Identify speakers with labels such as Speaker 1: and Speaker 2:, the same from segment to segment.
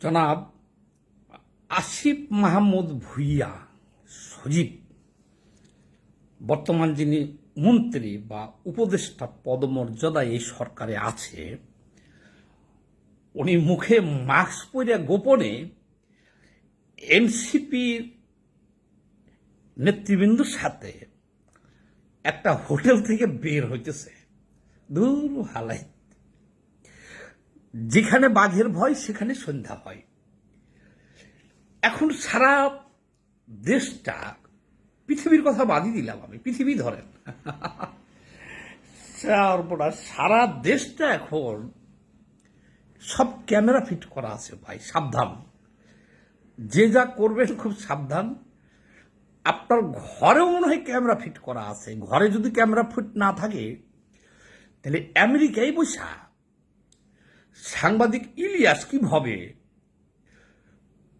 Speaker 1: জনাব আসিফ মাহমুদ ভুঁইয়া সজীব বর্তমান যিনি মন্ত্রী বা উপদেষ্টা পদমর্যাদায় এই সরকারে আছে, উনি মুখে মাস্ক পরে গোপনে এনসিপির নেতৃবৃন্দর সাথে একটা হোটেল থেকে বের হইতেছে। দূর হালাই, যেখানে বাঘের ভয় সেখানে সন্ধ্যা হয়। এখন সারা দেশটা, পৃথিবীর কথা বাদই দিলাম আমি, পৃথিবী ধরেন, সারা দেশটা এখন সব ক্যামেরা ফিট করা আছে। ভাই সাবধান, যে যা করবেন খুব সাবধান। আপনার ঘরেও মনে হয় ক্যামেরা ফিট করা আছে। ঘরে যদি ক্যামেরা ফিট না থাকে তাহলে আমেরিকায় বসা সাংবাদিক ইলিয়াস কিভাবে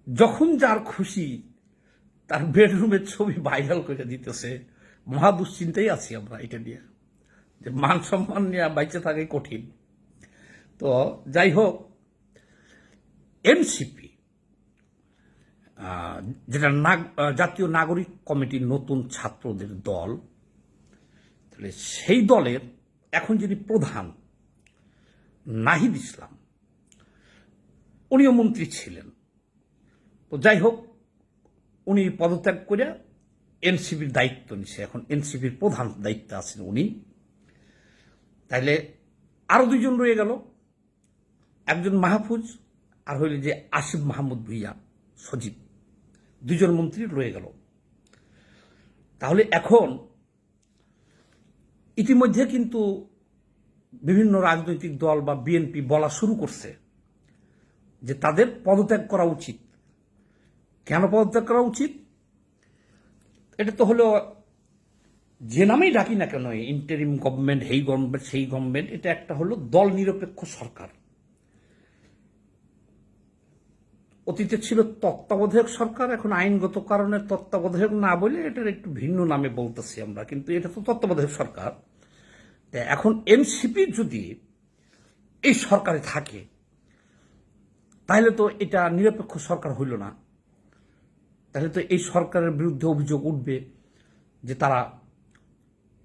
Speaker 1: যখন যার খুশি তার বেডরুমের ছবি ভাইরাল করে দিতেছে। মহা দুশ্চিন্তাই আছি আমরা এটা নিয়ে, যে মান সম্মান নিয়ে বাইচে থাকে কঠিন। তো যাই হোক, এনসিপি যেটা জাতীয় নাগরিক কমিটির নতুন ছাত্রদের দল, তাহলে সেই দলের এখন যিনি প্রধান নাহিদ ইসলাম, উনিও মন্ত্রী ছিলেন। তো যাই হোক, উনি পদত্যাগ করে এনসিপির দায়িত্ব নিছে, এখন এনসিপির প্রধান দায়িত্বে আছেন উনি। তাইলে আরো দুইজন রয়ে গেল, একজন মাহফুজ আর হইল যে আসিফ মাহমুদ ভুঁইয়া সজীব, দুজন মন্ত্রী রয়ে গেল। তাহলে এখন ইতিমধ্যে কিন্তু বিভিন্ন রাজনৈতিক দল বা বিএনপি বলা শুরু করছে যে তাদের পদত্যাগ করা উচিত। কেন পদত্যাগ করা উচিত? এটা তো হলো, যে নামেই ডাকি না কেন, ইন্টারিম গভর্নমেন্ট, এই গভর্নমেন্ট সেই গভর্নমেন্ট, এটা একটা হলো দল নিরপেক্ষ সরকার। অতীতে ছিল তত্ত্বাবধায়ক সরকার, এখন আইনগত কারণে তত্ত্বাবধায়ক না বলে এটার একটু ভিন্ন নামে বলতেছি আমরা, কিন্তু এটা তো তত্ত্বাবধায়ক সরকার। এখন এনসিপি যদি এই সরকারে থাকে তাহলে তো এটা নিরপেক্ষ সরকার হইল না। তাহলে তো এই সরকারের বিরুদ্ধে অভিযোগ উঠবে যে তারা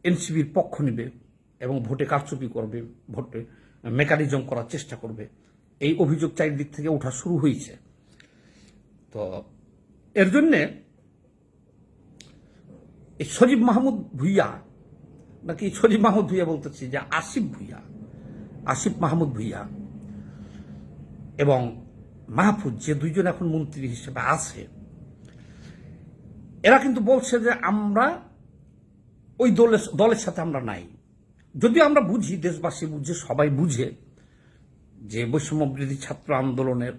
Speaker 1: এনসিপির পক্ষ নেবে এবং ভোটে কারচুপি করবে, ভোটে মেকানিজম করার চেষ্টা করবে। এই অভিযোগ চারিদিক থেকে ওঠা শুরু হয়েছে। তো এর জন্যে এই সজীব মাহমুদ ভুঁইয়া, নাকি সজীব মাহমুদ ভুঁইয়া বলতেছি, যে আসিফ মাহমুদ ভুঁইয়া এবং মাহফুজ, যে দুইজন এখন মন্ত্রী হিসেবে আছে, এরা কিন্তু বলছে যে আমরা ওই দলের সাথে আমরা নাই। যদিও আমরা বুঝি, দেশবাসী বুঝে, সবাই বুঝে যে বৈষম্যবিরোধী ছাত্র আন্দোলনের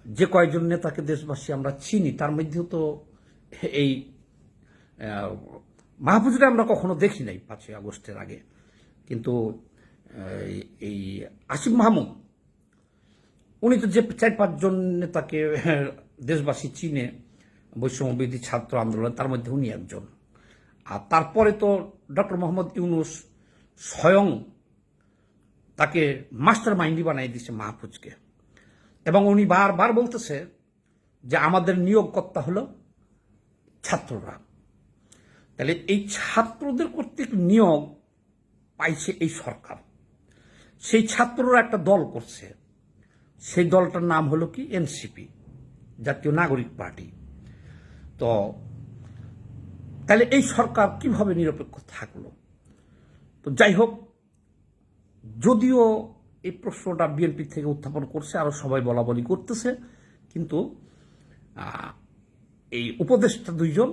Speaker 1: যে কয়েকজন নেতাকে দেশবাসী আমরা চিনি, তার মধ্যেও তো এই মাহফুজরা আমরা কখনো দেখি নাই 5ই আগস্টের আগে। কিন্তু এই আসিফ মাহমুদ, উনি তো যে 4-5 জন নেতাকে দেশবাসী চিনে বৈষম্যবিরোধী ছাত্র আন্দোলন, তার মধ্যে উনি একজন। আর তারপরে তো ডক্টর মোহাম্মদ ইউনূস স্বয়ং তাকে মাস্টার মাইন্ডই বানিয়ে দিচ্ছে মাহফুজকে, এবং উনি বারবার বলতেছে যে আমাদের নিয়োগকর্তা হলো ছাত্ররা। তাহলে এই ছাত্রদের কর্তৃক নিয়োগ পাইছে এই সরকার, সেই ছাত্ররা একটা দল করছে, সেই দলটার নাম হলো কি এনসিপি, জাতীয় নাগরিক পার্টি। তো তাহলে এই সরকার কিভাবে নিরপেক্ষ থাকলো? তো যাই হোক, যদিও এই প্রশ্নটা বিএনপি থেকে উত্থাপন করছে, আরো সবাই বলা বলি করতেছে, কিন্তু এই উপদেষ্টা দুইজন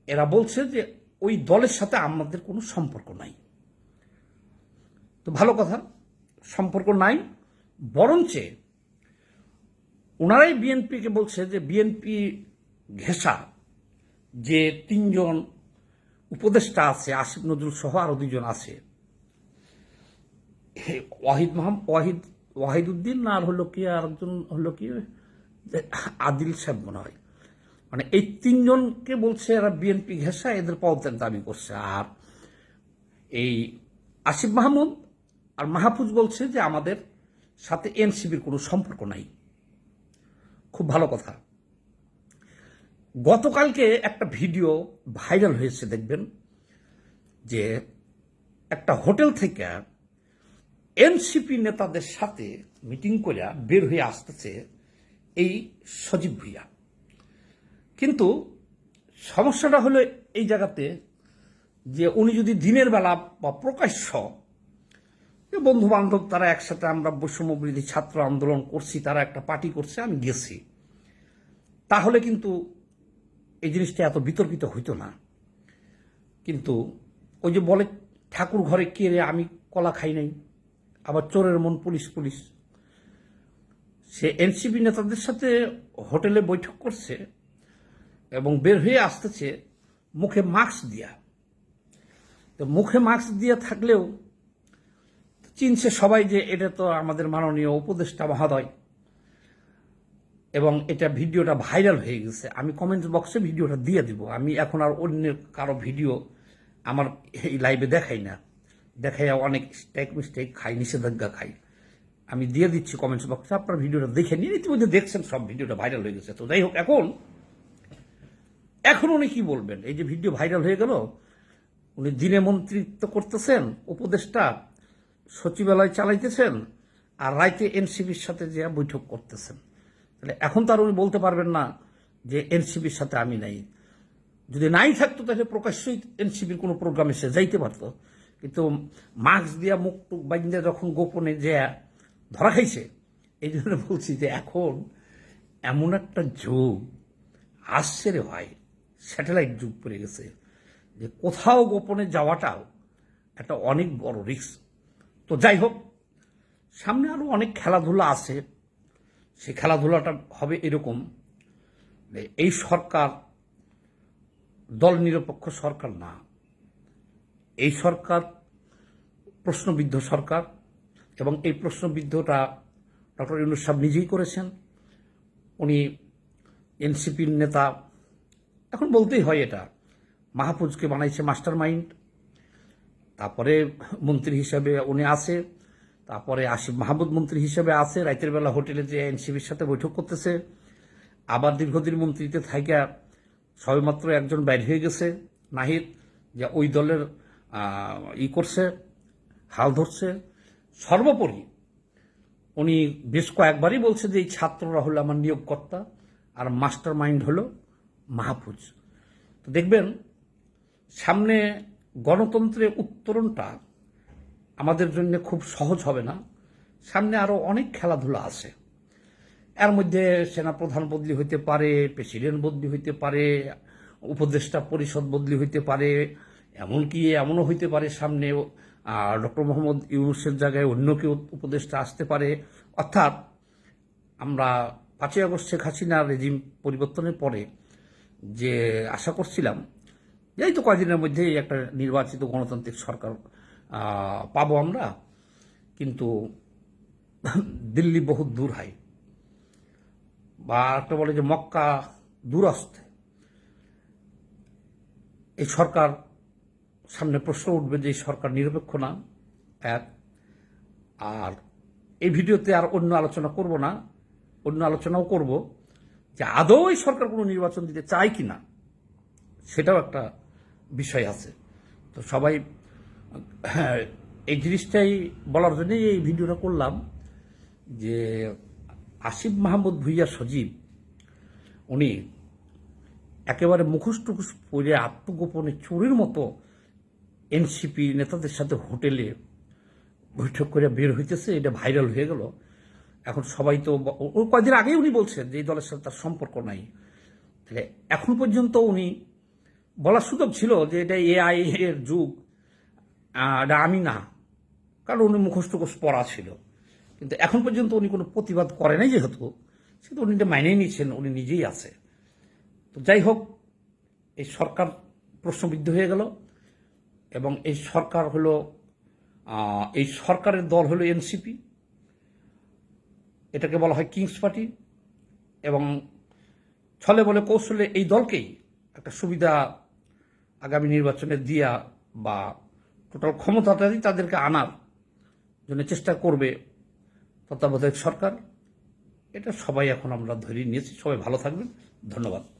Speaker 1: এরা বলছে যে ওই দলের সাথে আমাদের কোনো সম্পর্ক নাই। তো ভালো কথা, সম্পর্ক নাই, বরঞ্চে ওনারাই বিএনপিকে বলছে যে বিএনপি ঘেঁষা যে 3 জন উপদেষ্টা আছে, আসিফ নজরুল সহ আরো 2 জন আছে, ওয়াহিদুদ্দিন আর হলো কি, আর একজন হলো কি আদিল সাহেব মনে হয়, মানে এই 3 জনকে বলছে এরা বিএনপি ঘেঁষা, এদের পদত্যাগ দাবি করছে। আর এই আসিফ মাহমুদ আর মাহফুজ বলছে যে আমাদের সাথে এনসিপির কোনো সম্পর্ক নাই। খুব ভালো কথা। গতকালকে একটা ভিডিও ভাইরাল হয়েছে, দেখবেন যে একটা হোটেল থেকে এনসিপি নেতাদের সাথে মিটিং করে বের হয়ে আসতেছে এই সজীব ভুইয়া। কিন্তু সমস্যাটা হলো এই জায়গাতে যে উনি যদি দিনের বেলা বা প্রকাশ্য বন্ধু বান্ধব তারা একসাথে আমরা বৈষম্যবিরোধী ছাত্র আন্দোলন করছি, তারা একটা পার্টি করছে, আমি গেছি, তাহলে কিন্তু এই জিনিসটা এত বিতর্কিত হইতো না। কিন্তু ওই যে বলে ঠাকুর ঘরে কে রে, আমি কলা খাই নাই, আবার চোরের মন পুলিশ পুলিশ। সে এনসিপি নেতাদের সাথে হোটেলে বৈঠক করছে এবং বের হয়ে আসতেছে মুখে মাস্ক দিয়া। তো মুখে মাস্ক দিয়া থাকলেও চিনছে সবাই যে এটা তো আমাদের মাননীয় উপদেষ্টা মহোদয়, এবং এটা ভিডিওটা ভাইরাল হয়ে গেছে। আমি কমেন্ট বক্সে ভিডিওটা দিয়ে দিব। আমি এখন আর অন্যের কারো ভিডিও আমার এই লাইভে দেখাই না, দেখাই অনেক মিস্টেক খাই, নিষেধাজ্ঞা খাই। আমি দিয়ে দিচ্ছি কমেন্টস বক্সে, আপনার ভিডিওটা দেখে নিন। ইতিমধ্যে দেখছেন সব, ভিডিওটা ভাইরাল হয়ে গেছে। তো যাই হোক, এখন উনি কি বলবেন? এই যে ভিডিও ভাইরাল হয়ে গেল, উনি দিনে মন্ত্রিত্ব করতেছেন, উপদেষ্টা সচিবালয় চালাইতেছেন, আর রাইতে এনসিপির সাথে যে বৈঠক করতেছেন। তাহলে এখন তো আর উনি বলতে পারবেন না যে এনসিপির সাথে আমি নাই। যদি নাই থাকতো তাহলে প্রকাশ্যই এনসিপির কোনো প্রোগ্রামে সে যাইতে পারত। কিন্তু মাস্ক দিয়া মুখ টুক বাইন্দা যখন গোপনে যে ধরা খাইছে, এই জন্য বলছি যে এখন এমন একটা যুগ আসছে রে ভাই, স্যাটেলাইট যুগ পড়ে গেছে, যে কোথাও গোপনে যাওয়াটাও একটা অনেক বড় রিস্ক। তো যাই হোক, সামনে আরো অনেক খেলাধুলা আছে। সেই খেলাধুলাটা হবে এরকম, এই সরকার দল নিরপেক্ষ সরকার না, এই সরকার প্রশ্নবিদ্ধ সরকার, এবং এই প্রশ্নবিদ্ধটা ডক্টর ইউনূস সাহেব নিজেই করেছেন। উনি এনসিপির নেতা, এখন বলতেই হয় এটা, মাহফুজকে বানাইছে মাস্টার মাইন্ড, তারপরে মন্ত্রী হিসাবে উনি আছে, তারপরে আসিফ মাহমুদ মন্ত্রী হিসেবে আছে, রাতের বেলা হোটেলে যে এনসিপির সাথে বৈঠক করতেছে, আবার দীর্ঘদিন মন্ত্রীতে থাইকা সবেমাত্র একজন বাইর হয়ে গেছে নাহিদ, যে ওই দলের করছে, হাল ধরছে। সর্বোপরি উনি বেশ কয়েকবারই বলছে যে এই ছাত্ররা হলো আমার নিয়োগকর্তা, আর মাস্টার মাইন্ড হলো মাহফুজ। তো দেখবেন সামনে গণতন্ত্রের উত্তরণটা আমাদের জন্য খুব সহজ হবে না। সামনে আরো অনেক খেলাধুলা আছে। এর মধ্যে সেনাপ্রধান বদলি হইতে পারে, প্রেসিডেন্ট বদলি হইতে পারে, উপদেষ্টা পরিষদ বদলি হইতে পারে, এমনকি এমনও হইতে পারে সামনে ডক্টর মোহাম্মদ ইউনূসের জায়গায় অন্য কেউ উপদেষ্টা আসতে পারে। অর্থাৎ আমরা 5ই আগস্ট শেখ হাসিনা রেজিম পরিবর্তনের পরে যে আশা করছিলাম যে এই তো কয়েকদিনের মধ্যেই একটা নির্বাচিত গণতান্ত্রিক সরকার পাবো আমরা, কিন্তু দিল্লি বহুত দূর হয়, বা একটা বলে যে মক্কা দূরস্থ। এই সরকার সামনে প্রশ্ন উঠবে যে এই সরকার নিরপেক্ষ না, এক। আর এই ভিডিওতে আর অন্য আলোচনা করব না, অন্য আলোচনাও করব যে আদৌ এই সরকার কোনো নির্বাচন দিতে চায় কিনা, সেটাও একটা বিষয় আছে। তো সবাই এই জিনিসটাই বলার জন্যই এই ভিডিওটা করলাম যে আসিফ মাহমুদ ভুইয়া সজীব উনি একেবারে মুখোশ টুকুশ পরে আত্মগোপনে চোরের মতো এনসিপি নেতাদের সাথে হোটেলে বৈঠক করে বের হইতেছে, এটা ভাইরাল হয়ে গেল। এখন সবাই তো কয়েকদিন আগেই উনি বলছেন যে এই দলের সাথে তার সম্পর্ক নাই। তাহলে এখন পর্যন্ত উনি বলার সুযোগ ছিল যে এটা এআই এর যুগ, এটা আমি না, কারণ উনি মুখোশ টুকোশ পরা ছিল। কিন্তু এখন পর্যন্ত উনি কোনো প্রতিবাদ করে নাই, যেহেতু সেটা উনি এটা মাইনেই নিচ্ছেন, উনি নিজেই আছে। তো যাই হোক, এই সরকার প্রশ্নবিদ্ধ হয়ে গেল, এবং এই সরকার হলো এই সরকারের দল হলো এনসিপি, এটাকে বলা হয় কিংস পার্টি, এবং ছলে বলে কৌশলে এই দলকেই একটা সুবিধা আগামী নির্বাচনে দিয়া বা টোটাল ক্ষমতাটাই তাদেরকে আনার জন্য চেষ্টা করবে তত্ত্বাবধায়ক সরকার, এটা সবাই এখন আমরা ধরে নিয়েছি। সবাই ভালো থাকবেন, ধন্যবাদ।